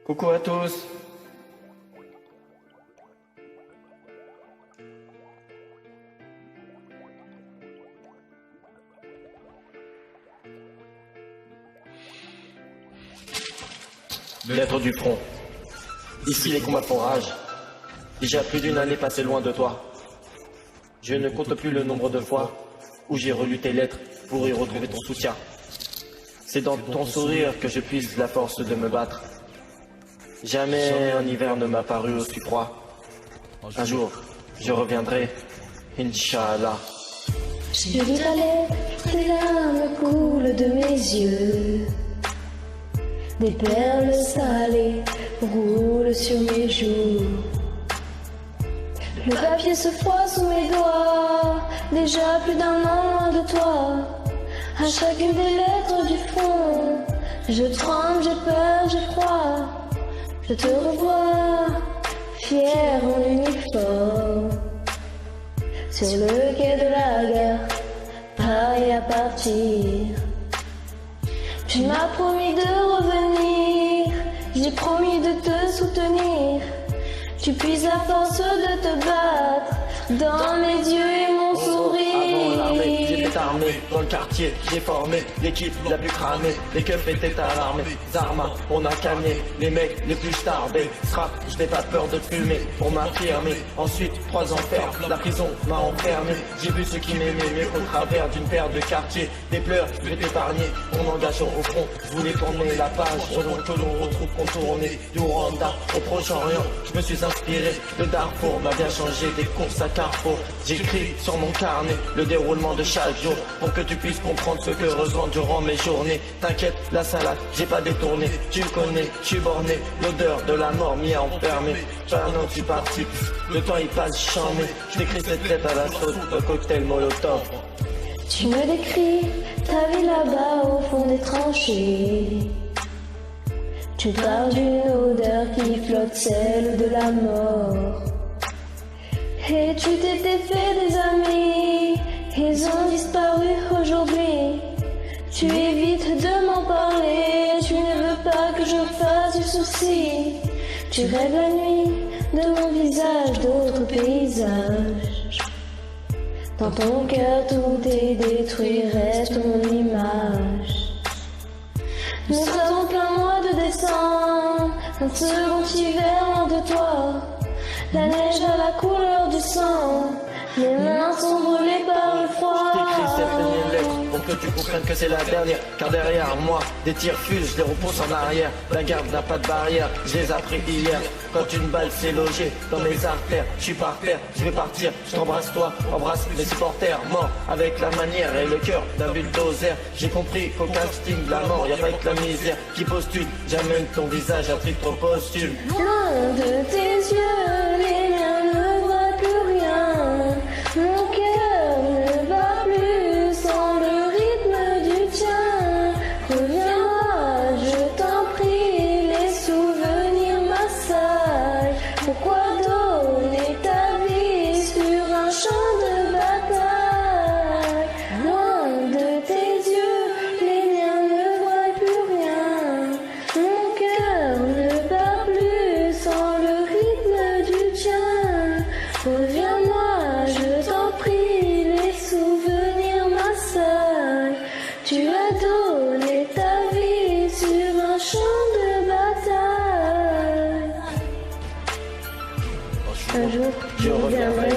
Coucou à tous. Lettre du front. Ici les combats font rage. Déjà plus d'une année passée loin de toi. Je ne compte plus le nombre de fois où j'ai relu tes lettres pour y retrouver ton soutien. C'est dans ton sourire que je puise la force de me battre. Jamais un hiver ne m'a paru aussi froid. Un jour, je reviendrai, Inch'Allah. J'ai lu ta lettre, tes larmes coulent de mes yeux. Des perles salées roulent sur mes joues. Le papier se froisse sous mes doigts, déjà plus d'un an loin de toi. À chacune des lettres du front, je tremble, j'ai peur, j'ai froid. Je te revois, fier en uniforme, sur le quai de la gare, prêt à partir. Tu m'as promis de revenir, j'ai promis de te soutenir. Tu puises la force de te battre dans mes yeux et mon sourire. Avant l'armée, j'étais armé, dans le quartier, j'ai formé l'équipe la plus cramée. Les keufs étaient alarmés, Zarma, on a calmé les mecs les plus starbés. Strap, je n'ai pas peur de fumer pour m'affirmer. Ensuite, 3 ans ferme, la prison m'a enfermé. J'ai vu ceux qui m'aimaient mieux qu'au travers d'une paire de quartiers. Des pleurs, je vais t'épargner, mon engagement au front. Je voulais tourner la page, selon que l'on retrouve contourné du Rwanda au Proche-Orient. Je me suis inspiré, le Darfour m'a bien changé, des courses à Carrefour. J'écris sur mon carnet le déroulement de chaque jour pour que tu puisses comprendre ce que ressens durant mes journées. T'inquiète, la salade, j'ai pas détourné. Tu me connais, je suis borné, l'odeur de la mort m'y a enfermé. Maintenant tu parti, le temps il passe charmé. Je t'écris cette lettre à la sauce de cocktail Molotov. Tu me décris ta vie là-bas au fond des tranchées. Tu parles d'une odeur qui flotte, celle de la mort. Et tu t'étais fait des amis, ils ont disparu aujourd'hui. Tu évites de m'en parler, tu ne veux pas que je fasse du souci. Tu rêves la nuit de mon visage, d'autres paysages. Dans ton cœur tout est détruit, reste mon image. Nous sommes plein mois de décembre, un second hiver loin de toi. La neige a la couleur du sang, mes mains sont brûlées par le froid. J'écris cette dernière lettre pour que tu comprennes que c'est la dernière. Car derrière moi, des tirs fusent, je les repousse en arrière. La garde n'a pas de barrière, je les ai appris hier. Quand une balle s'est logée dans mes artères, je suis par terre, je vais partir. Je t'embrasse toi, embrasse mes supporters. Mort avec la manière et le cœur d'un bulldozer. J'ai compris qu'au casting de la mort, y'a pas que la misère qui postule. J'amène ton visage à titre posthume. Loin de tes yeux, les miens ne voient plus rien. Mon cœur ne bat plus sans le rythme du tien. Reviens-moi, je t'en prie, les souvenirs m'assaillent. Pourquoi donner ta vie sur un champ de bataille? Loin de tes yeux, les miens ne voient plus rien. Mon cœur ne bat plus sans le rythme du tien. Reviens-moi, je t'en prie, les souvenirs m'assaillent. Tu as donné ta vie sur un champ de bataille. Un jour, je reviendrai,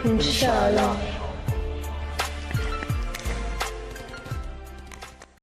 Inch'Allah.